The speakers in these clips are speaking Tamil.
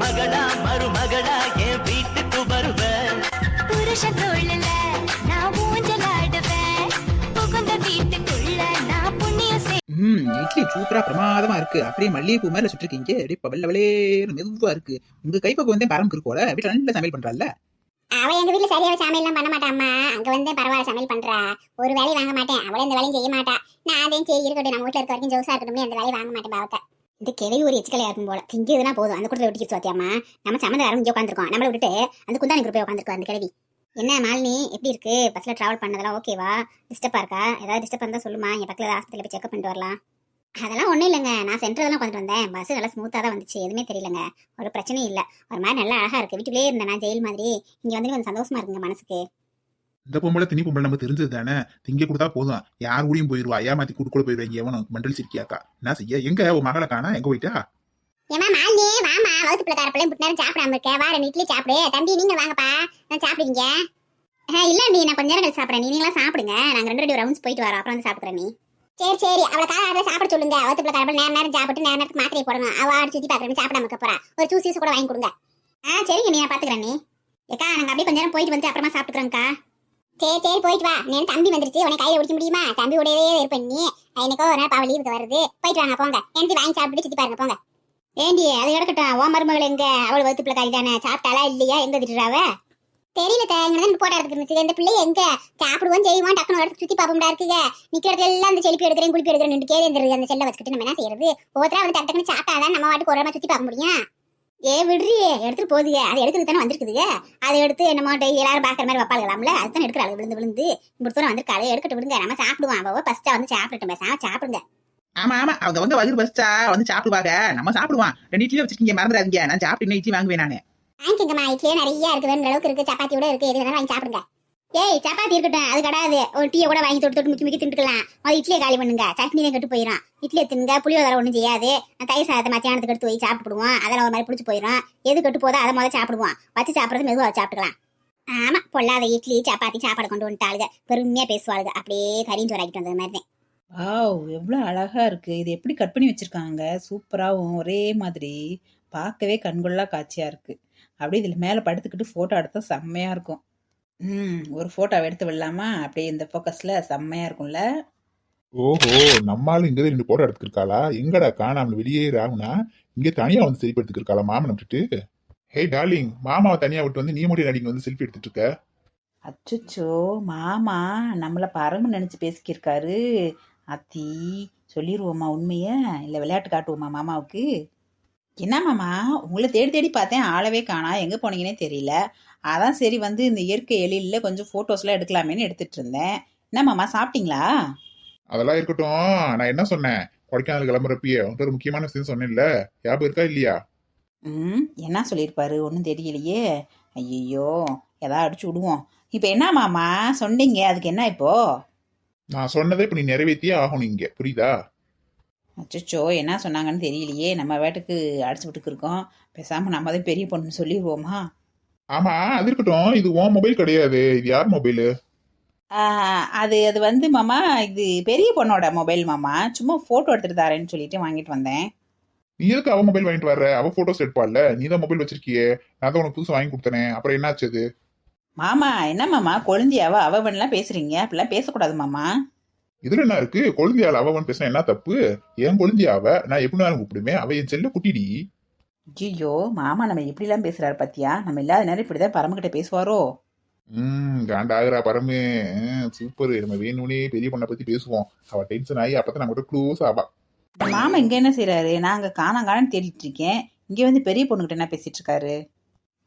மகளா மருமகளா என் வீட்டுக்கு வருவ புருஷ தோழல நான் ஊஞ்சலாடுவேன் புகுந்த வீட்டுக்குள்ள நான் புண்ணியம் இட்லி சூப்பரா பிரமாதமா இருக்கு. அப்படியே மல்லிகைப்பூ மேல சுட்டிருக்கீங்க. அப்படியே வெள்ளவளே மெதுவா இருக்கு. உங்க கைப்பக்கு வந்து பரம் இருக்கோல வீட்டுல நல்ல சமையல் பண்றால. அவ எங்க வீட்டுல சரியாவே சமையல் எல்லாம் பண்ண மாட்டாம்மா. அங்க வந்து பரவாயில்ல சமையல் பண்றா. ஒரு வேலையை வாங்க மாட்டேன். அவளே இந்த வேலையும் செய்ய மாட்டா. நான் அதையும் சரி இருக்கட்டும், நம்ம வீட்டுல இருக்க வரைக்கும் ஜோசா இருக்கட்டும், அந்த வேலையை வாங்க மாட்டேன் பாவத்தை. இந்த கிளவி ஒரு எச்சிக்கலையா இருக்கும் போல. திங்கிறதுனா போதும். அந்த கூட்டத்தில் விட்டுக்கிட்டு வாத்தியாமா. நம்ம சம்மந்தாரம் இங்கே உட்காந்துருக்கோம். நம்மளை விட்டுட்டு அந்த குந்தானி குரூப்பை உட்காந்துருக்கோம் அந்த கிளவி. என்ன மாலினி எப்படி இருக்கு? பஸ்ல டிராவல் பண்ணதெல்லாம் ஓகேவா? டிஸ்டர்பா இருக்கா? ஏதாவது டிஸ்டர்ப் இருந்தா சொல்லுமா, என் பக்கத்துல ஆஸ்பத்திரியில போய் செக்அப் பண்ணிட்டு வரலாம். அதெல்லாம் ஒன்றும் இல்லைங்க, நான் சென்டர்லாம் உட்காந்துட்டு வந்தேன். பஸ் நல்லா ஸ்மூத்தாக தான் வந்துச்சு, எதுவுமே தெரியலங்க. ஒரு பிரச்சனையும் இல்லை. ஒரு மாதிரி நல்லா அழகா இருக்கு. வீட்டுக்குள்ளே இருந்தேன் நான் ஜெயில் மாதிரி. இங்கே வந்து கொஞ்சம் சந்தோஷமா இருக்குங்க மனசுக்கு. இந்த பொம்பளை திணி பொம்பளை நம்ம தெரிஞ்சது தானே. திங்க கொடுத்தா போதும், யார் ஊழியும் போயிருவா. ஏமாத்தி கூட போயிருவாங்க. எவனும் மண்டல் சிரிக்கியாக்கா என்ன செய்ய? எங்க உன் மகளை காணா? எங்க போயிட்டா? ஏமா மாலினி வாமா, வகுத்து பிள்ளைக்கார பிள்ளை முட்டு நேரம் சாப்பிடாம இருக்க. வா 2 இட்லி சாப்பிடு. தம்பி நீங்க வாங்கப்பா, நான் சாப்பிடுவீங்க. இல்ல நீ நான் கொஞ்ச நேரம் கழிச்சு சாப்பிட்றேன். நீங்களா சாப்பிடுங்க, நாங்க 2 ரவுண்ட்ஸ் போயிட்டு வரோம், அப்புறம் வந்து சாப்பிட்றேன். நீ சரி அவளை காலை சாப்பிட சொல்லுங்க. வகுத்து பிள்ளைக்கார நேரம் சாப்பிட்டு நேரத்துக்கு மாத்திரை போடணும். அவ ஆடி சுத்தி பாக்குறேன் சாப்பிடாம இருக்க போறா. ஒரு ஜூஸ் கூட வாங்கி கொடுங்க. சரிங்க, நீ நான் பாத்துக்கிறேன். நீ ஏக்கா நாங்க அப்படியே கொஞ்ச நேரம் போயிட்டு வந்து அப்புறமா சாப்பிட்டுக்கிறோம்க்கா. சரி போயிட்டு வா. நீ தம்பி வந்துருச்சு, உனக்கு கையில பிடிக்க முடியுமா? தம்பி உடையவே இருப்பேன் நீ. எனக்கோ ஒரு நாள் பாவ லீவுக்கு வருது. போயிட்டு வாங்க போங்க. எனக்கு வாங்கி சாப்பிட்டு சுத்தி பாருங்க போங்க. ஏண்டி அது கிடக்கட்டும். ஓ மருமகள் எங்க? அவள் வகுத்து பிள்ளைக்காரி தானே. சாப்பிட்டாலா இல்லையா? எங்க திட்டுறாவ தெரியல. இங்க போட்டோ எடுத்துக்கிட்டு இந்த பிள்ளை எங்க சாப்பிடுவோம் செய்வோம் டக்குனு இடத்துக்கு சுத்தி பாப்போம்டா இருக்குங்க. நிக்கிற இடத்துல எல்லாம் அந்த செல்ஃபி எடுக்கிறேன் குளிப்பி எடுக்கிறேன் கேள்வி அந்த செல்லை வச்சுக்கிட்டு நம்ம என்ன செய்யறது? ஒவ்வொருத்தரா வந்து டக்குன்னு சாப்பிட்டாதான் நம்ம வாட்டுக்கு ஒரு சுத்தி பார்க்க முடியும். விடுறி எடுத்துட்டு போதுங்க. அதை எடுக்கிறது தானே வந்திருக்குதுங்க. அதை எடுத்து என்னமோ டெய்லி எல்லாரும் பாக்குற மாதிரி வைப்பாளுகளாம்ல. அதுதான் எடுக்கிறாள். விழுந்து இப்படி தூரம் வந்திருக்காளே, எடுக்கட்டு விடுங்க. நம்ம சாப்பிடுவோம். அவ ஃபர்ஸ்டா வந்து சாப்பிட்டுட்டு பேசாம சாப்பிடுங்க. ஆமா அவங்க வந்து வயிறு பஸ்டா வந்து சாப்பிடுவாங்க. நம்ம சாப்பிடுவான். 2 இட்லி வச்சிருக்கீங்க, மறந்துடாதீங்க. நான் சாப்பிட்டு இட்லி வாங்குவேன் நானு. வாங்கிக்கங்கம்மா. இட்லியே நிறைய இருக்கு, வேற அளவுக்கு இருக்கு. சப்பாத்தியோட இருக்கு, எது வேணாலும் வாங்கி சாப்பிடுங்க. சப்பாத்தி இருக்கட்டும், அது கிடையாது. ஒரு டீயை கூட வாங்கி தொட்டு முக்கி திண்டுக்கலாம். அது இட்லியை காலி பண்ணுங்க. சட்னி தான் கெட்டு போயிடும். இட்லியை தின்னுங்க. புளியோதரை ஒன்றும் செய்யாது. தயிர் சாதத்தை மத்தியானத்துக்கு எடுத்து போய் சாப்பிடுவோம். அதெல்லாம் ஒரு மாதிரி பிடிச்சி போயிடும். எது கெட்டு போதோ அதை முதல்ல சாப்பிடுவோம். வச்சு சாப்பிட்றது மெதுவாக சாப்பிட்டுக்கலாம். ஆமா, பொல்லாத இட்லி சப்பாத்தி சாப்பாடு கொண்டு வந்துட்டாளுங்க. பெருமையா பேசுவாளுங்க. அப்படியே கறிஞ்சு வராக்கிட்டு வந்தது மாதிரி தான். வாவ், எவ்வளோ அழகா இருக்கு. இது எப்படி கட் பண்ணி வச்சிருக்காங்க? சூப்பராகவும் ஒரே மாதிரி பார்க்கவே கண்கொள்ளா காட்சியா இருக்கு. அப்படியே இதில் மேலே படுத்துக்கிட்டு ஃபோட்டோ எடுத்தா செம்மையா இருக்கும். ஒரு ஃபோட்டோவை எடுத்து விடலாமா? அப்படியே இந்த ஃபோக்கஸில் செம்மையா இருக்கும்ல. ஓஹோ, நம்மளும் இங்கே 2 போட்டோ எடுத்துருக்காளா? எங்கடா காணாமல் வெளியே ராகுனா? இங்கே தனியா வந்து செல்ஃபி எடுத்துருக்காளா மாமனை விட்டுட்டு? ஹே டார்லிங், மாமாவை தனியா விட்டு வந்து நீ மட்டும் நடிங்க வந்து செல்ஃபி எடுத்துட்டு இருக்க. அச்சுச்சோ, மாமா நம்மளை பரம்பு நினச்சி பேசிக்கிருக்காரு. அத்தி சொல்லிடுவோமா உண்மையை, இல்லை விளையாட்டு காட்டுவோமா மாமாவுக்கு? என்ன மாமா, உங்களை தேடி தேடி பார்த்தேன், ஆளவே காணா, எங்கே போனீங்கன்னே தெரியல. அதான் சரி வந்து இந்த இயற்கை எழிலில் கொஞ்சம் ஃபோட்டோஸ்லாம் எடுக்கலாமேன்னு எடுத்துட்டு இருந்தேன். என்ன மாமா சாப்பிட்டீங்களா? அதெல்லாம் இருக்கட்டும். நான் என்ன சொன்னேன்? கொடைக்கானல் கிளம்புறப்பயே உன்ட்டு ஒரு முக்கியமான விஷயம் சொன்னேன்ல, ஞாபகம் இருக்கா இல்லையா? என்ன சொல்லியிருப்பாரு? ஒன்றும் தெரியலையே. ஐயோ, எதாவது அடிச்சு விடுவோம். இப்போ என்ன மாமா சொன்னீங்க? அதுக்கு என்ன இப்போ? நான் சொன்னதை இப்போ நீ நிறைவேற்றியே ஆகணும் இங்கே, புரியுதா? அச்சோ, என்ன சொன்னாங்கன்னு தெரியலையே. நம்ம வீட்டுக்கு அடிச்சு விட்டுக்கு இருக்கோம். பேசாமல் நம்ம தான் பெரிய பொண்ணு சொல்லிடுவோமா? ஆமா, அது இருக்கட்டும். இது உன் மொபைல் கிடையாது, இது யார் மொபைலு? அது வந்து மாமா, இது பெரிய பொண்ணோட மொபைல் மாமா. சும்மா ஃபோட்டோ எடுத்துட்டு தரேன்னு சொல்லிட்டு வாங்கிட்டு வந்தேன். நீ எதுக்கு அவ மொபைல் வாங்கிட்டு வர்ற? அவ போட்டோஸ் எடுப்பாள்ல, நீ தான் மொபைல் வச்சிருக்கியே. நான் தான் உனக்கு புதுசு வாங்கி கொடுத்தனே, அப்புறம் என்னாச்சு அது? மாமா என்ன மாமா கொழுந்தியாவா அவன்லாம் பேசுறீங்க? அப்படிலாம் பேசக்கூடாது மாமா. இதுல என்ன இருக்கு? கொழுந்தியால அவன் பேசினா என்ன தப்பு? ஏன் கொழுந்தியா அவ? நான் எப்படி நானும் கூப்பிடுமே, அவ என் செல்ல குட்டிடி. ஐயோ மாமா, நம்ம எப்படிலாம் பேசுறாரு பாத்தியா? நம்ம இல்லாத நேரம் இப்படிதான் பரமகிட்ட பேசுவாரோ? காண்டாகிறா பரமு. சூப்பர். நம்ம வேணும்னே பெரிய பொண்ணை பத்தி பேசுவோம். அவ டென்ஷன் ஆகி அப்பதான் நம்ம க்ளோஸ் ஆவா. மாமா இங்க என்ன செய்யறாரு? நாங்க காணாங்கானு தேடிட்டு இருக்கேன். இங்க வந்து பெரிய பொண்ணுகிட்ட என்ன பேசிட்டு இருக்காரு?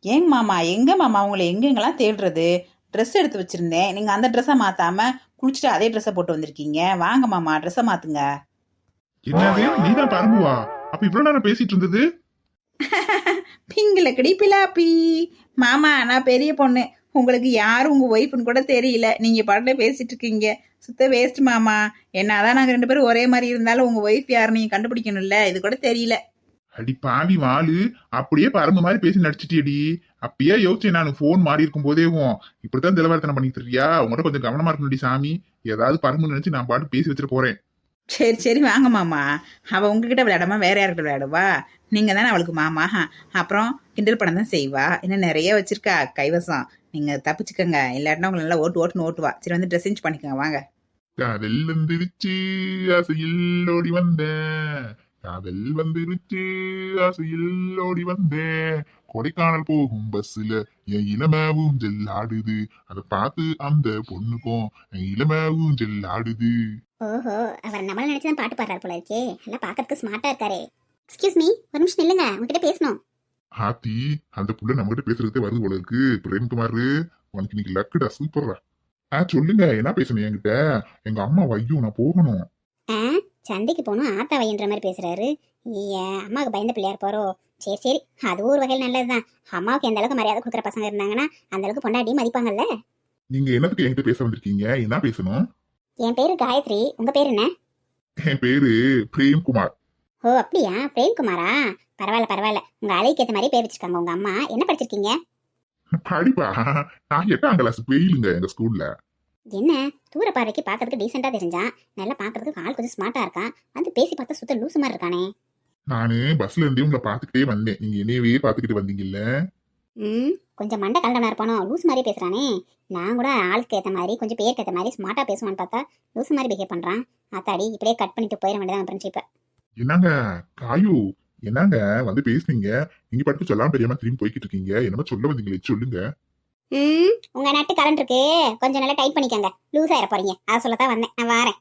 ஏங்க மாமா, எங்க மாமா உங்களை எங்கெங்கெல்லாம் தேடுறது? ட்ரெஸ் எடுத்து வச்சிருந்தேன், நீங்க அந்த ட்ரெஸ்ஸை மாத்தாம குளிச்சுட்டு அதே ட்ரெஸ்ஸை போட்டு வந்திருக்கீங்க. வாங்க மாமா, ட்ரெஸ்ஸை மாத்துங்க. என்னது, நீதான் பரம்புவா? அப்ப இவ்வளவு நேரம் பேசிட்டு இருந்தது? பிங்கில கிடிப்பிலாப்பி. மாமா நான் பெரிய பொண்ணு, உங்களுக்கு யாரும் உங்க ஒய்ஃப்னு கூட தெரியல. நீங்க பாட்டுல பேசிட்டு இருக்கீங்க. சுத்த வேஸ்ட் மாமா. என்னதான் நாங்க 2 பேரும் ஒரே மாதிரி இருந்தாலும் உங்க ஒய்ஃப் யாரு நீங்க கண்டுபிடிக்கணும்ல, இது கூட தெரியல. அடி பாவி வாளு, அப்படியே பரம்பு மாதிரி பேசி நடிச்சிட்டியடி. அப்பயே யோசிச்சேன் நான், போன் மாறி இருக்கும் போதேவும் இப்படித்தான் நிலவரத்தனை பண்ணிட்டு இருக்கியா? உங்கள்கிட்ட கொஞ்சம் கவனமா இருக்கணும்டி சாமி. ஏதாவது பரம்பு நினைச்சு நான் பாட்டு பேசி வச்சுட்டு போறேன். சரி சரி வாங்க மாமா. அவள் உங்ககிட்ட விளையாடாம வேற யார்கிட்ட விளையாடுவா? நீங்கள் தானே அவளுக்கு மாமா. அப்புறம் கிண்டல் பண்ண தான் செய்வா. இன்னும் நிறைய வச்சிருக்கா கைவசம். நீங்கள் தப்பிச்சுக்கங்க, இல்லாட்டினா உங்களை நல்லா ஓட்டுன்னு ஓட்டுவா. சரி வந்து ட்ரெஸ் சேஞ்ச் பண்ணிக்கோங்க வாங்க. காதல் வந்துருச்சு ஆசையில் ஓடி வந்தேன், காதல் வந்துருச்சு ஆசையில் ஓடி வந்தேன், கொடைக்கானல் போகும் பஸ்ல என் இளம ஊஞ்சல் ஆடுது, அதை பார்த்து அந்த பொண்ணுக்கும் என் இளம ஊஞ்சல் ஆடுது. ஓஹோ, அவர் நம்மள நினைச்சுதான் பாட்டு பாடுறாரு போல இருக்கே. நல்லா பாக்கிறதுக்கு ஸ்மார்ட்டா இருக்காரே. எக்ஸ்கியூஸ் மீ, ஒரு நிமிஷம் நில்லுங்க, உங்ககிட்ட பேசணும். ஆத்தி, அந்த புள்ள நம்ம கிட்ட பேசுறதே வருது போல இருக்கு. பிரேம்குமார், உனக்கு இன்னைக்கு லக்குடா, சூப்பர்ரா. சொல்லுங்க, என்ன பேசணும் என்கிட்ட? எங்க அம்மா ஐயோ நான் போகணும். சண்டைக்கு போகணும் ஆத்தா வையன்ற மாதிரி பேசுறாரு. அம்மாவுக்கு பயந்த பிள்ளையார் போறோ? சரி சரி, அது ஒரு வகையில் நல்லதுதான். அம்மாவுக்கு எந்த அளவுக்கு மரியாதை கொடுக்குற பசங்க இருந்தாங்கன்னா அந்த அளவுக்கு பொண்டாட்டி மதிப்பாங்கல்ல. நீங்க என்னத்துக்கு என்கிட்ட பேச வந்திருக்கீங்க? என்ன பேசணும்? என் பேரு காயத்ரி, உங்க பேர் என்ன? என் பேரு பிரேம்குமார். ஓ அப்படியா, பிரேம்குமாரா? பரவாயில்ல பரவாயில்ல, உங்க அழைக்கு ஏற்ற மாதிரி பேர் வச்சிருக்காங்க உங்க அம்மா. என்ன படிச்சிருக்கீங்க? படிப்பா, நான் 8ஆம் கிளாஸ் பெயிலுங்க எங்க ஸ்கூல்ல. என்ன தூர பார்வைக்கு பாக்கிறதுக்கு டீசெண்டா தெரிஞ்சான், நல்லா பாக்குறதுக்கு ஆள் கொஞ்சம் ஸ்மார்ட்டா இருக்கான், வந்து பேசி பார்த்தா சுத்த லூசு மாதிரி இருக்கானே. நானு பஸ்ல இருந்தே உங்களை பாத்துக்கிட்டே வந்தேன், நீங்க என்னையவே பாத்துக்கிட்டு வந்தீங்கல்ல. கொஞ்சம் மண்டை கலண்டனா இருப்பானோ, லூசு மாதிரி பேசுறானே. நான் கூட ஆளுக்கு ஏற்ற மாதிரி கொஞ்சம் பேருக்கு ஏற்ற மாதிரி ஸ்மார்ட்டா பேசுவான்னு பார்த்தா லூசு மாதிரி பிஹேவ் பண்றான். ஆத்தாடி, இப்படியே கட் பண்ணிட்டு போயிட வேண்டியதான் ஃப்ரெண்ட்ஷிப்பை. என்னங்க காயு, என்னங்க வந்து பேசுனீங்க, நீங்க பாட்டுக்கு சொல்லாம தெரியாம திரும்பி போய்கிட்டு இருக்கீங்க. என்னமோ சொல்ல வந்தீங்களே, சொல்லுங்க. உங்க நட்டு கலண்ட் இருக்கு, கொஞ்சம் நல்லா டைட் பண்ணிக்கங்க, லூஸ் ஆயிட போறீங்க. அதை சொல்லத்தான் வந்தேன், நான் வாரேன்.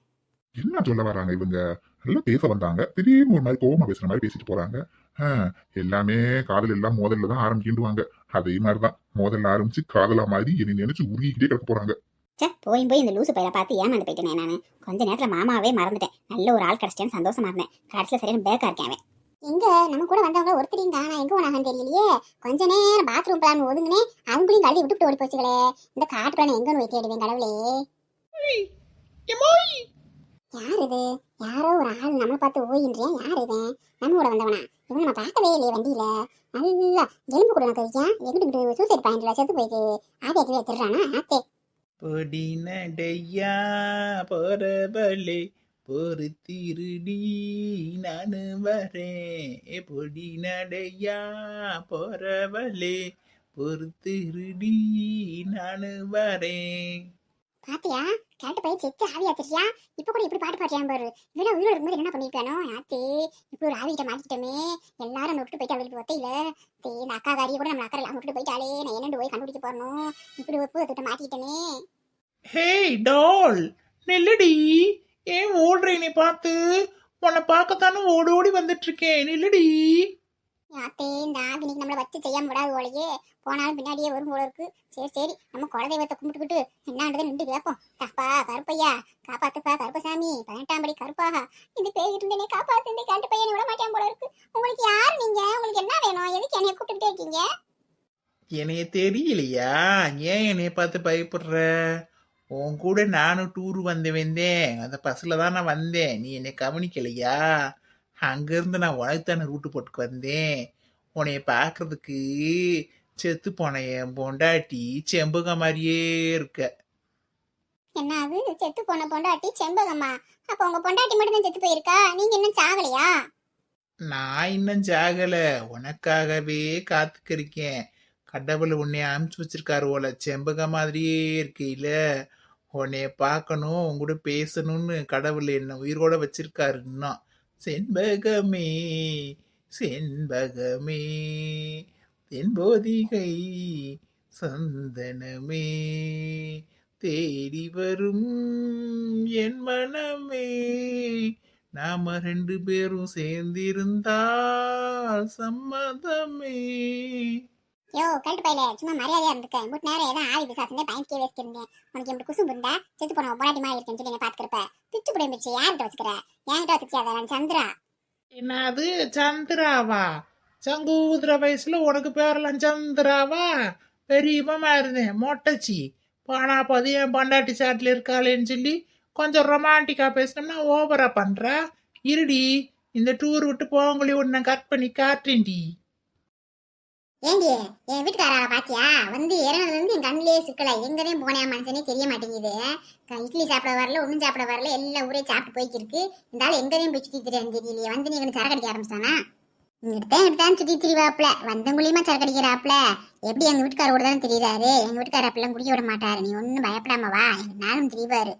என்ன சொல்ல வராங்க இவங்க? நல்லா பேச வந்தாங்க, திடீர்னு ஒரு மாதிரி கோவமா பேசுற மாதிரி பேசிட்டு போறாங்க. எல்லாமே காதல் எல்லாம் மோதல்ல தான் ஆரம்பிக்கிடுவாங்க. அதே மாதிரிதான் மோதல்ல ஆரம்பிச்சு காதலா மாதிரி என்னை நினைச்சு உருகிக்கிட்டே கிடக்க போறாங்க. போய் இந்த லூசு பையனை பார்த்து ஏமாந்து போயிட்டேனே நானு. கொஞ்ச நேரத்துல மாமாவே மறந்துட்டேன். நல்ல ஒரு ஆள் கிடைச்சேன்னு சந்தோஷமா இருந்தேன். கடைசியில சரியான பேக்கா இருக்கேன் அவன். எங்க நம்ம கூட வந்தவங்க ஒருத்தரையும் காணா, எங்க போனாங்கன்னு தெரியலையே. கொஞ்ச நேரம் பாத்ரூம் பிளான் ஒதுங்கினே, அவங்களையும் கழுதி விட்டுட்டு ஓடி போச்சுங்களே. இந்த காட்டு பிளான் எங்கன்னு போய் தேடுவேன் கடவுளே. யார் இது? யாரோ ஒரு ஆள் நம்மளை பார்த்து ஓயின்றேன். யார் இவன்? நம்ம கூட வந்தவனா? இவன் நம்ம பார்க்கவே இல்லையே வண்டியில. நல்லா எலும்பு கூட எனக்கு இருக்கியா, எங்கிட்டு சூசைட் பாயிண்ட்ல செத்து போயிட்டு ஆவியாக்கவே திருறானா ஆத்தே. பொடி நடையா போறவளே பொறுத்திருடி நானு வரேன், பொடி நடையா போறவளே பொறுத்திருடி நானு வரேன். பாத்தியா, கேட்ட பையன் செத்து ஆவியா தெரியா. இப்ப கூட இப்படி பாட்டு பாடுறியான் பாரு. இவ்வளவு உயிரோடு இருக்கும்போது என்ன பண்ணிருப்பானோ ஆத்தே. இப்படி ஒரு ஆவிகிட்ட மாட்டிக்கிட்டோமே. எல்லாரும் நம்ம விட்டு போயிட்டு அவளுக்கு ஒத்தையில இந்த அக்கா காரியை கூட நம்ம அக்கறை விட்டு போயிட்டாலே. நான் என்னண்டு போய் கண்டுபிடிக்க போறணும். இப்படி ஒரு பூ மாட்டிக்கிட்டோமே. ஹேய் டால், நில்லுடி. ஏன் ஓடுற நீ பார்த்து? உன்னை பார்க்கத்தானே ஓடி ஓடி வந்துட்டு இருக்கேன், நில்லுடி. ஆத்தே, இந்த ஆவி இன்னைக்கு நம்மளை வச்சு செய்யாம விடாது போலயே. போனாலும் பின்னாடியே வரும் போல இருக்கு. சரி சரி, நம்ம குலதெய்வத்தை கும்பிட்டுக்கிட்டு என்னான்றதை நின்று கேட்போம். கப்பா கருப்பையா, காப்பாத்துப்பா கருப்பசாமி, 18ஆம் படி கருப்பாக இந்த பேய்கிட்டு இருந்தேனே காப்பாத்து. இந்த கேட்டு பையனை விட மாட்டேன் போல இருக்கு. உங்களுக்கு யாரு நீங்க? உங்களுக்கு என்ன வேணும்? எதுக்கு என்னைய கூப்பிட்டுக்கிட்டே இருக்கீங்க? என்னைய தெரியலையா? ஏன் என்னைய பார்த்து பயப்படுற? உன் கூட நானும் டூர் வந்தேன். அந்த பஸ்ல தான் நான் வந்தேன். நீ என்னை கவனிக்கலையா? அங்கிருந்து நான் உனக்குத்தானே ரூட்டு போட்டுக்கு வந்தேன். உன்னைய பார்க்கறதுக்கு செத்து போன என் பொண்டாட்டி செம்புக மாதிரியே இருக்க. என்ன அது, செத்து போன பொண்டாட்டி செம்பகம்மா? அப்ப உங்க பொண்டாட்டி மட்டும் தான் செத்து போயிருக்கா, நீங்க இன்னும் சாகலையா? நான் இன்னும் சாகல, உனக்காகவே காத்துக்கிருக்கேன். கடவுள் உன்னை அனுப்பிச்சு வச்சிருக்காரு போல, செம்பக மாதிரியே இருக்கையில உன்னைய பார்க்கணும், உன் கூட பேசணும்னு கடவுள் என்ன உயிரோட வச்சிருக்காரு. இன்னும் செண்பகமே செண்பகமே தென்போதிகை சந்தனமே தேடி வரும் என் மனமே, நாம 2 பேரும் சேர்ந்திருந்தால் சம்மதமே. யோ கரெக்ட் பையில, சும்மா மரியாதையா இருந்துக்க. மூட்டு நேரம் ஏதோ ஆவி பிசாசுன்னு பயன்கே வச்சிருந்தேன். உனக்கு எப்படி குசும்பு இருந்தா செத்து போன பொண்டாட்டி மாதிரி இருக்கேன்னு சொல்லி பாத்துக்கிறப்ப பிச்சு புடிய பிச்சு யார்கிட்ட வச்சுக்கிற? என்கிட்ட வச்சுக்காத. நான் சந்திரா. என்னது சந்திராவா? சங்கூதுர வயசுல உனக்கு பேரெல்லாம் சந்திராவா? பெரியமா இருந்தேன் மொட்டச்சி. பானா பாதி என் பொண்டாட்டி சாட்டில் இருக்காளேன்னு சொல்லி கொஞ்சம் ரொமான்டிக்கா பேசினோம்னா ஓவரா பண்ற. இருடி, இந்த டூர் விட்டு போவங்களே உன்னை கட் பண்ணி காட்டுறேன்டி. ஏண்டி என் வீட்டுக்காரா பாத்தியா வந்து இறங்குனதுல இருந்து என் கண்ணிலேயே சிக்கல எங்கதான் போனேன் மனுஷனே தெரிய மாட்டேங்குது இட்லி சாப்பிட வரல ஒன்றும் சாப்பிட வரல எல்லாம் ஊரே சாப்பிட்டு போய்க்கிருக்கு இந்த ஆள் எங்கதையும் போய் சுத்தி தெரியாது தெரியலையே வந்து நீ எங்களுக்கு சரக்கு அடிக்க ஆரம்பிச்சானா இங்கிட்டதான் சுத்தி திரிவாப்ல வந்தங்குழியுமா சரக்கு அடிக்கிறாப்ல எப்படி எங்க வீட்டுக்காரோட தானே தெரியுறாரு எங்க வீட்டுக்கார அப்பெல்லாம் குடிக்க விட மாட்டாரு நீ ஒன்னும் பயப்படாம வா எங்க நானும் திரிவாரு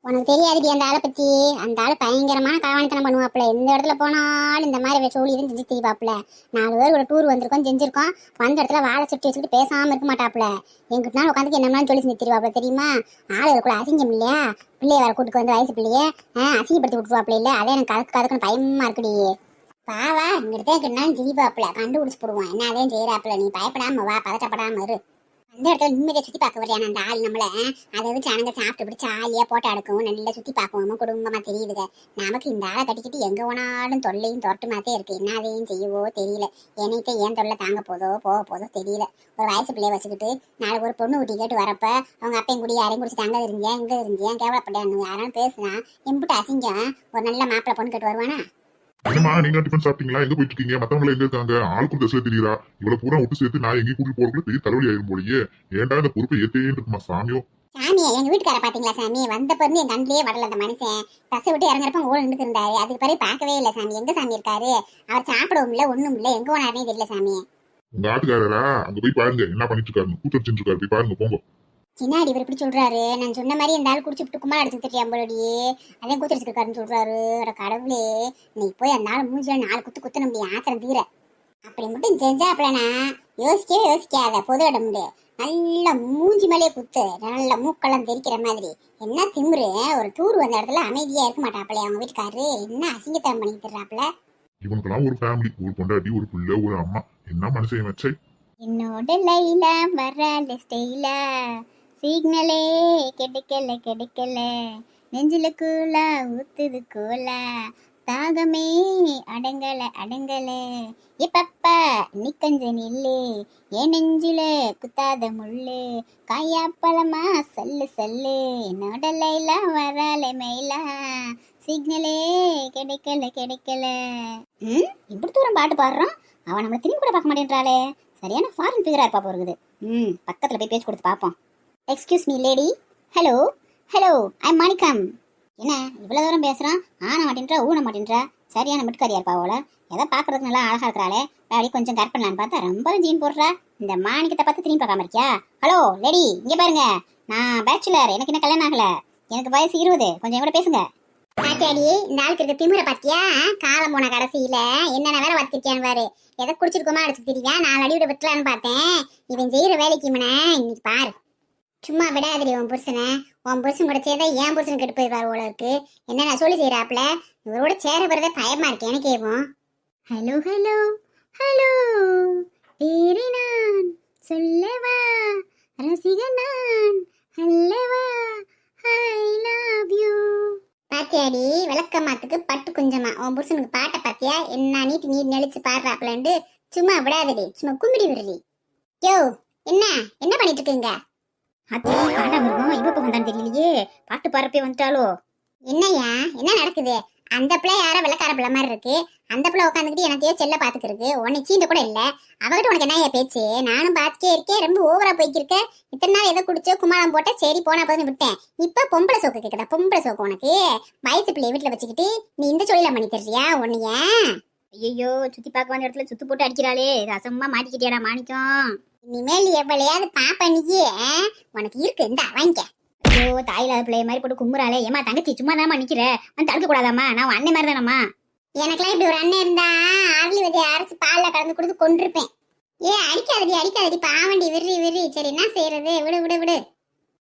உனக்கு தெரியாதுடி அந்த ஆளை பத்தி அந்த ஆள் பயங்கரமான காவணித்தனம் பண்ணுவாப்ல எந்த இடத்துல போனாலும் இந்த மாதிரி சொல்லி தான் செஞ்சு திரிவாப்ல 4 பேர் ஒரு டூர் வந்திருக்கோம் செஞ்சிருக்கோம் வந்த இடத்துல வாழை சுட்டி வச்சுக்கிட்டு பேசாம இருக்க மாட்டாப்ல எங்கிட்ட உட்காந்துக்கு என்னம்னா சொல்லி செஞ்சு திரிவாப்ல தெரியுமா ஆள் இருக்குள்ள அசிங்கம் இல்லையா பிள்ளைய வர கூட்டுக்கு வந்து வயசு பிள்ளைய அசிங்கப்படுத்தி விட்டுருவாப்ல இல்ல அதே எனக்கு கதுக்குன்னு பயமா இருக்குடி பாவா இங்கிட்ட என்னாலும் திரிவாப்ல கண்டுபிடிச்சு போடுவோம் என்ன அதையும் செய்யறாப்ல நீ பயப்படாம வா பதட்டப்படாம இரு அந்த இடத்துல நிம்மதியை சுத்தி பார்க்க வரையான அந்த ஆள் நம்மள அதை வச்சு அணங்க சாப்பிட்டு பிடிச்சி ஆளியா போட்டோ எடுக்கவும் நல்லா சுத்தி பார்க்கவும் குடும்பமா தெரியுதுங்க நமக்கு இந்த ஆளை கட்டிக்கிட்டு எங்க போனாலும் தொல்லையும் தொட்டுமாத்தே இருக்கு என்ன அதையும் செய்யவோ தெரியல என்னைக்கு ஏன் தொல்லை தாங்க போக போதோ தெரியல ஒரு வயசு பிள்ளைய வச்சுக்கிட்டு நாளைக்கு ஒரு பொண்ணு ஊட்டி கேட்டு வரப்ப அவங்க அப்பையும் கூடி யாரையும் குடிச்சிட்டு அங்க இருந்தியா இங்க இருந்தியா கேவலப்பட்டான்னு யாரும் பேசுனா எம்பிட்டு அசிங்கம் ஒரு நல்ல மாப்பிள்ளை பொண்ணு கேட்டு வருவானா என்னம்மா நீங்க டிஃபன் சாப்பிட்டீங்களா எங்க போயிட்டு இருக்கீங்க மத்தவங்க எங்க இருக்காங்க ஆளுக்கு தசையில தெரியுறா இவ்வளவு பூரா விட்டு சேர்த்து நான் எங்கேயும் கூட்டிட்டு போறதுக்குள்ள பெரிய தலைவலி ஆயிரும் போலயே ஏன்டா இந்த பொறுப்பை ஏத்தேன்னு இருக்குமா சாமியோ சாமியா எங்க வீட்டுக்கார பாத்தீங்களா சாமி வந்த பிறந்து என் கண்ணிலேயே வரல அந்த மனுஷன் பசை விட்டு இறங்குறப்ப ஓட நின்று இருந்தாரு அதுக்கு பிறகு பார்க்கவே இல்லை சாமி எங்க சாமி இருக்காரு அவர் சாப்பிடவும் இல்ல ஒண்ணும் இல்ல எங்க போனாருனே தெரியல சாமி உங்க ஆட்டுக்காரரா அங்க போய் பாருங்க என்ன பண்ணிட்டு இருக்காரு கூத்தடிச்சுட்டு இருக்காரு போய் பாருங்க போங்க சின்னாடி இவர் இப்படி சொல்றாரு நான் சொன்ன மாதிரி இந்த ஆள் குடிச்சு விட்டு குமார் அடிச்சு தெரியாம போலடியே அதே கூத்தடிச்சுட்டு இருக்காருன்னு சொல்றாரு கடவுளே நீ போய் அந்த ஆள் மூஞ்சில 4 குத்து முடியும் ஆத்திரம் தீர அப்படி மட்டும் செஞ்சா அப்பலனா யோசிக்காத பொது இடம் நல்ல மூஞ்சி மேலேயே குத்து நல்ல மூக்கெல்லாம் தெரிக்கிற மாதிரி என்ன திமுரு ஒரு டூர் வந்த இடத்துல அமைதியா இருக்க மாட்டாப்ல அவங்க வீட்டுக்காரரு என்ன அசிங்கத்தனம் பண்ணிட்டு தர்றாப்ல இவனுக்கெல்லாம் ஒரு ஃபேமிலி ஒரு பொண்டாட்டி ஒரு பிள்ளை ஒரு அம்மா என்ன மனுஷன் வச்சை என்னோட லைலா வரால ஸ்டைலா சிக்னலே கிடைக்கல நெஞ்சில கூலா ஊத்துது கோலா தாகமே அடங்கல எப்பப்பா நீ கொஞ்சம் நில்லு என் நெஞ்சில குத்தாத முள்ளு காயாப்பழமா சல்லு என்னோட லைலா வரால மயிலா சிக்னலே கிடைக்கல இப்படி தூரம் பாட்டு பாடுறான் அவன் நம்மளை திரும்பி கூட பார்க்க மாட்டேன்றாளே சரியான ஃபாரின் ஃபிகரா இருப்பா போறது பக்கத்துல போய் பேச்சு கொடுத்து பார்ப்போம் excuse me lady hello I Manickam என்ன இவ்வளவு தூரம் பேசுறான் ஆன மாட்டேன்றா ஊன மாட்டேன்றா சரியான மிட்காரியா இருப்பா அவள ஏதோ பாக்குறதுக்கு நல்லா அழகா இருக்கிறாளே அப்படி கொஞ்சம் கரெக்ட் பண்ணலான்னு பார்த்தா ரொம்ப ஜீன் போடுறா இந்த மாணிக்கத்தை பார்த்து திரும்பி பார்க்காம இருக்கியா ஹலோ லேடி இங்க பாருங்க நான் பேச்சுலர் எனக்கு என்ன கல்யாணம் ஆகல எனக்கு வயசு 20 கொஞ்சம் கூட பேசுங்க பாத்தியாடி இந்த ஆளுக்கு இருக்க திமுறை பாத்தியா காலம் போன கடைசியில என்னென்ன வேலை வச்சிருக்கியான்னு பாரு எதை குடிச்சிருக்கோமா அடிச்சு திரியா 4 அடி விட விட்டுலான்னு பார்த்தேன் இவன் செய்யற வேலைக்கு இவனை இன்னைக்கு பாரு சும்மா விடாதடி உன் புருஷன் கூட சேர்ந்தா என் புருஷன் கெட்டு போயிடுவார் போல இருக்கு என்ன சொல்லி செய்யறாப்ல இவரோட சேர வரதே பயமா இருக்கு எனக்கு கேட்போம் ஹலோ பேரை நான் சொல்லவா ரசிகன் நான் அல்லவா ஐ லவ் யூ பாத்தியாடி விளக்கமாத்துக்கு பட்டு குஞ்சமா உன் புருஷனுக்கு பாட்டை பாத்தியா என்ன நீட்டு நீர் நெளிச்சு பாடுறாப்லண்டு சும்மா விடாதடி சும்மா கும்பிடி விடுறி யோ என்ன பண்ணிட்டு இருக்கீங்க அது காண்டாம இருக்கும் இவ இப்போ வந்தான்னு தெரியலையே பாட்டு பாடுறப்பே வந்துட்டாலோ என்னையா என்ன நடக்குது அந்த பிள்ளை யாரோ வெள்ளக்கார பிள்ளை மாதிரி இருக்கு அந்த பிள்ளை உட்காந்துக்கிட்டு எனத்தையோ செல்ல பாத்துக்கிருக்கு உன்னை சீண்ட கூட இல்ல அவகிட்ட உனக்கு என்ன பேச்சு நானும் பாத்துக்கே இருக்கேன் ரொம்ப ஓவரா போய்க்கிருக்க இத்தனை நாள் எதை குடிச்சோ குமாரம் போட்ட சரி போனா போதுன்னு விட்டேன் இப்ப பொம்பளை சோக்கு கேக்குதா பொம்பளை சோக்கு உனக்கு வயசு பிள்ளைய வீட்டுல வச்சுக்கிட்டு நீ இந்த தொழில பண்ணி தர்றியா உன்னைய ஐயோ சுத்தி பார்க்க வந்த இடத்துல சுத்து போட்டு அடிக்கிறாளே ரசமா மாட்டிக்கிட்டியாடா மாணிக்கம் இனிமேல் எவ்வளையாவது பாப்பா நீயே உனக்கு இருக்கு இந்தா வாங்கிக்க ஐயோ தாயில்லாத பிள்ளைய மாதிரி போட்டு கும்புறாளே ஏமா தங்கச்சி சும்மா தானமா நிக்கிற வந்து தடுக்க கூடாதாமா நான் அண்ணன் மாதிரி தானம்மா எனக்கெல்லாம் இப்படி ஒரு அண்ணன் இருந்தா அரளி விதைய அரைச்சு பால்ல கலந்து கொடுத்து கொண்டிருப்பேன் அடிக்காதடி பாவண்டி விரி சரி என்ன செய்யறது விடு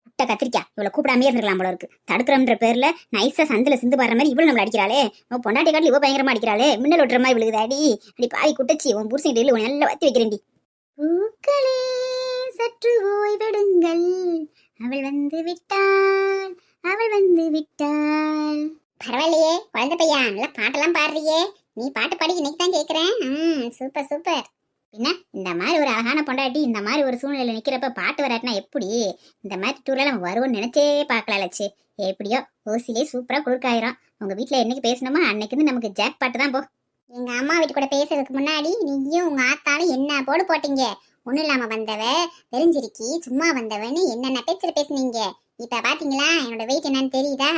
முட்டை கத்திரிக்கா இவ்வளவு கூப்பிடாமே இருந்திருக்கலாம் போல இருக்கு தடுக்கிறன்ற பேர்ல நைஸா சந்தில சிந்து பாடுற மாதிரி இவ்வளவு நம்மள அடிக்கிறாளே உன் பொண்டாட்டி காட்டில் இவ்வளவு பயங்கரமா அடிக்கிறாளே மின்னல் ஒட்டுற மாதிரி விழுகுது அடி பாவி குட்டச்சி உன் புருஷன் டெய்லி நல்லா வத்தி வைக்கிறேன்டி பூக்களே சற்று ஓய்வெடுங்கள் அவள் வந்து விட்டாள் பரவாயில்லையே குழந்தை பையா நல்லா பாட்டெல்லாம் பாடுறியே நீ பாட்டு பாடி இன்னைக்கு தான் கேக்குறேன் சூப்பர் பின்ன இந்த மாதிரி ஒரு அழகான பொண்டாட்டி இந்த மாதிரி ஒரு சூழ்நிலையில நிக்கிறப்ப பாட்டு வராட்டினா எப்படி இந்த மாதிரி டூர்ல நம்ம வருவோம்னு நினைச்சே பார்க்கலாம் லட்சு எப்படியோ ஓசிலே சூப்பரா குளிர்காயிரும் உங்க வீட்டுல என்னைக்கு பேசணுமோ அன்னைக்கு நமக்கு ஜாக் பாட்டு தான் போ எங்க அம்மா வீட்டு கூட பேசுறதுக்கு முன்னாடி நீயும் உங்க ஆத்தாலும் என்ன போடு போட்டீங்க. ஒண்ணும் இல்லாம வந்தவ தெரிஞ்சிருக்கி சும்மா வந்தவன்னு என்னென்ன பேச்சுல பேசுனீங்க. இப்ப பாத்தீங்களா என்னோட வெயிட் என்னன்னு தெரியுதா?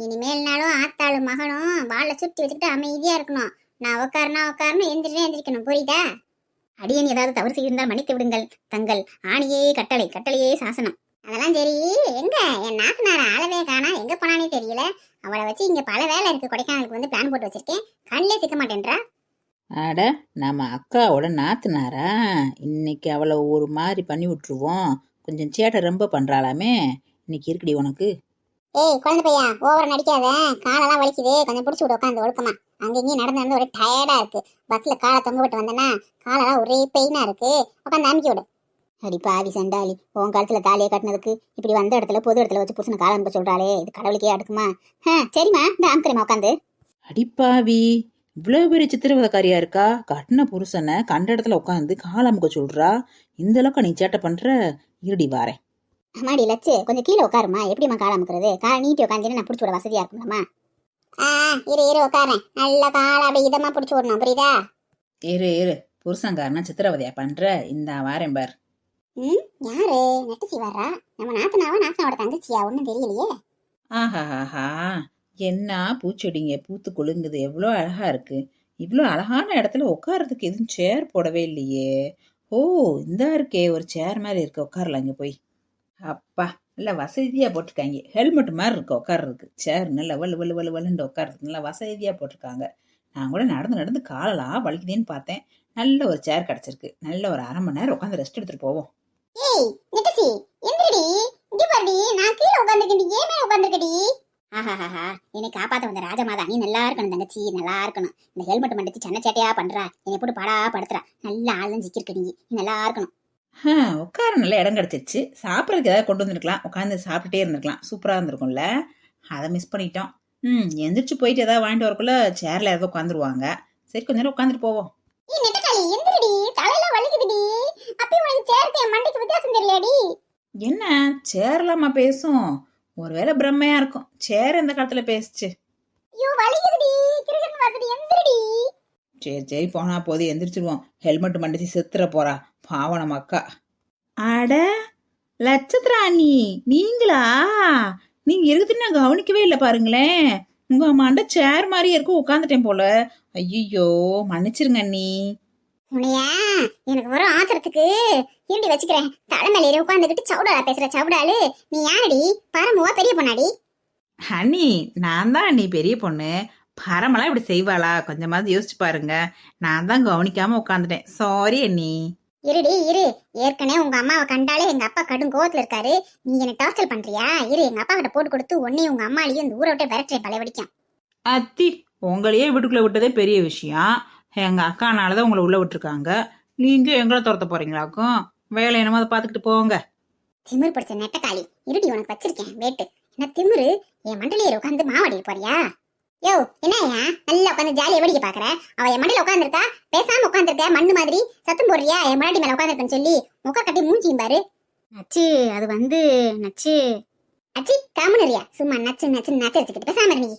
இனிமேல்னாலும் ஆத்தாளும் மகனும் வாழை சுட்டி வச்சுக்கிட்டு அமைதியா இருக்கணும். நான் உட்காரணும் எந்திரிக்கணும், புரியுதா? அடியன் ஏதாவது தவறு செய்திருந்தால் மன்னித்து விடுங்கள். தங்கள் ஆணியே கட்டளை, கட்டளையே சாசனம். அதெல்லாம் சரி. எங்க என் நாத்தனார ஆளவே காணா, எங்க போனானே தெரியல. அவளை வச்சு இங்க பல வேலை இருக்கு. கொடைக்கானலுக்கு வந்து பிளான் போட்டு வச்சிருக்கேன். கண்ணிலே சிக்க மாட்டேன்றா. அட நம்ம அக்காவோட நாத்துனாரா? இன்னைக்கு அவளை ஒரு மாதிரி பண்ணி விட்டுருவோம். கொஞ்சம் சேட்டை ரொம்ப பண்றாளாமே. இன்னைக்கு இருக்குடி உனக்கு. ஏய் குழந்தை பையா, ஓவர நடிக்காத. காலெல்லாம் வலிக்குது, கொஞ்சம் பிடிச்சி விட உட்காந்து ஒழுக்கமா. அங்கேயும் நடந்து ஒரே டயர்டா இருக்கு. பஸ்ல காலை தொங்க விட்டு வந்தேன்னா காலெல்லாம் ஒரே பெயினா இருக்கு. உட்காந்து அமுக்கி விடு. அடி பாவி சண்டாளி, உன் காலத்துல தாலியை கட்டினதுக்கு இப்படி வந்த இடத்துல பொது இடத்துல வச்சு புருஷனை காலம் அனுப்ப சொல்றாளே, இது கடவுளுக்கே அடுக்குமா? சரிம்மா, இந்த அமுக்கிறேம்மா உட்காந்து. அடிப்பாவி, இவ்வளவு பெரிய சித்திரவதைக்காரியா இருக்கா? கட்டின புருஷனை கண்ட இடத்துல உட்காந்து காலமுக்க சொல்றா. இந்த அளவுக்கு நீ சேட்டை பண்ற? இருடி வாரேன். அம்மாடி லட்சு, கொஞ்சம் கீழே உட்காருமா. எப்படிம்மா காலம் அமுக்கிறது? காலை நீட்டி உட்காந்துன்னு நான் பிடிச்சி விட வசதியா இருக்கும்லம்மா. இரு உட்காரேன். நல்ல காலை அப்படி இதமா பிடிச்சி விடணும், புரியுதா? இரு புருஷன்காரனா சித்திரவதையா பண்ற? இந்த வாரேன் பார். யாரு நெட்டசி வர்றா? நம்ம நாத்தனாவோட தங்கச்சியா? ஒன்னும் தெரியலையே. ஆஹாஹா, என்ன பூச்செடிங்க பூத்து குலுங்குது, எவ்வளோ அழகா இருக்கு. இவ்வளோ அழகான இடத்துல உட்கார்றதுக்கு எதுவும் சேர் போடவே இல்லையே. ஓ, இந்த இருக்கே ஒரு சேர் மாதிரி இருக்கு, உட்காரலாம் இங்க போய். அப்பா, நல்லா வசதியா போட்டிருக்காங்க. ஹெல்மெட் மாதிரி இருக்கு உட்கார்றதுக்கு. சேர் நல்லா வலுன்னு உட்கார்றதுக்கு நல்லா வசதியா போட்டிருக்காங்க. நான் கூட நடந்து காலெல்லாம் வலிக்குதேன்னு பார்த்தேன். நல்ல ஒரு சேர் கிடைச்சிருக்கு. நல்ல ஒரு 1/2 மணி நேரம் உட்காந்து ரெஸ்ட் எடுத்துட்டு போவோம். ஏய் நெட்டசி, எந்திரடி. இங்க பாருடி, நான் கீழே உட்கார்ந்துக்கடி. ஏன் மேல உட்கார்ந்துக்கடி? ஆஹாஹா, என்னை காப்பாத்த வந்த ராஜமாதா, நீ நல்லா இருக்கணும் தங்கச்சி, நல்லா இருக்கணும். இந்த ஹெல்மெட் மண்டிச்சு சின்ன சேட்டையா பண்றா, என்னை போட்டு பாடா படுத்துறா. நல்லா ஆளும் சிக்கிருக்கடி, நீ நல்லா இருக்கணும். உட்கார நல்ல இடம் கிடைச்சிருச்சு. சாப்பிட்றதுக்கு ஏதாவது கொண்டு வந்துருக்கலாம், உட்காந்து சாப்பிட்டுட்டே இருந்திருக்கலாம், சூப்பரா இருந்திருக்கும்ல. அதை மிஸ் பண்ணிட்டோம். எந்திரிச்சு போயிட்டு ஏதாவது வாங்கிட்டு வரக்குள்ள சேர்ல ஏதாவது உட்காந்துருவாங்க. சரி, கொஞ்ச நேரம் உட்காந்துட்டு போவோம். ஏய் நெட்டக்காளி, எந்திரடி. தலையெல்லாம் வலிக்குதுடி. அப்பயும் உனக்கு சேர்த்து என் மண்டைக்கு வித்தியாசம் தெரியலடி. என்ன சேர்லாமா பேசும்? ஒருவேளை பிரம்மையா இருக்கும். சேர் எந்த காலத்துல பேசுச்சு? ஐயோ வலிக்குதுடி, கிறுகிறுன்னு வருதுடி. எந்திரடி. சரி போனா போது, எந்திரிச்சிருவோம். ஹெல்மெட் மண்டிச்சு செத்துற போறா பாவம் நம்ம அக்கா. அட லட்சத்ராணி, நீங்களா? நீங்க இருக்குதுன்னு நான் கவனிக்கவே இல்லை பாருங்களேன். உங்க மண்டை சேர் மாதிரியே இருக்கும், உட்காந்துட்டேன் போல. ஐயோ மன்னிச்சிருங்க அண்ணி. உனையா எனக்கு வரும் ஆத்திரத்துக்கு இருடி வச்சுக்கிறேன். தலைமையில ஏறி உட்காந்துக்கிட்டு சவுடாலா பேசுற சவுடாலு. நீ யாரடி? பரமுவா பெரிய பொண்ணாடி? அண்ணி, நான் தான் அண்ணி பெரிய பொண்ணு. பரமெல்லாம் இப்படி செய்வாளா? கொஞ்சமாவது யோசிச்சு பாருங்க. நான் தான் கவனிக்காம உட்காந்துட்டேன். சாரி அண்ணி. இருடி இரு. ஏற்கனவே உங்க அம்மாவை கண்டாலே எங்க அப்பா கடும் கோவத்துல இருக்காரு. நீ என்ன டார்ச்சர் பண்றியா? இரு, எங்க அப்பா கிட்ட போட்டு கொடுத்து உன்னையும் உங்க அம்மாலையும் இந்த ஊரை விட்டு விரட்டுறேன் பழையபடிக்கும். அத்தி, உங்களையே வீட்டுக்குள்ள விட்டதே பெரிய விஷயம். எங்க அக்கானாலதான் உங்களை உள்ள விட்டுருக்காங்க. நீங்க எங்களை துரத்த போறீங்களாக்கும். வேலை என்னமோ அதை பாத்துக்கிட்டு போங்க. திமிரு படிச்ச நெட்டக்காளி, இருடி உனக்கு வச்சிருக்கேன் வேட்டு. என்ன திமிரு? என் மண்டலையில உட்காந்து மாவாடிட்டு போறியா? யோ என்னையா நல்லா உட்காந்து ஜாலியா வேடிக்கை பாக்குற? அவ என் மண்டையில உட்காந்துருக்கா, பேசாம உட்காந்துருக்க. மண்ணு மாதிரி சத்தம் போடுறியா? என் முன்னாடி மேல உட்காந்துருக்கேன்னு சொல்லி முக்க கட்டி மூஞ்சியும் பாரு. நச்சு, அது வந்து நச்சு. அச்சி காமனரியா, சும்மா நச்சு நச்சு நச்சு எடுத்துக்கிட்டு பேசாம நீ.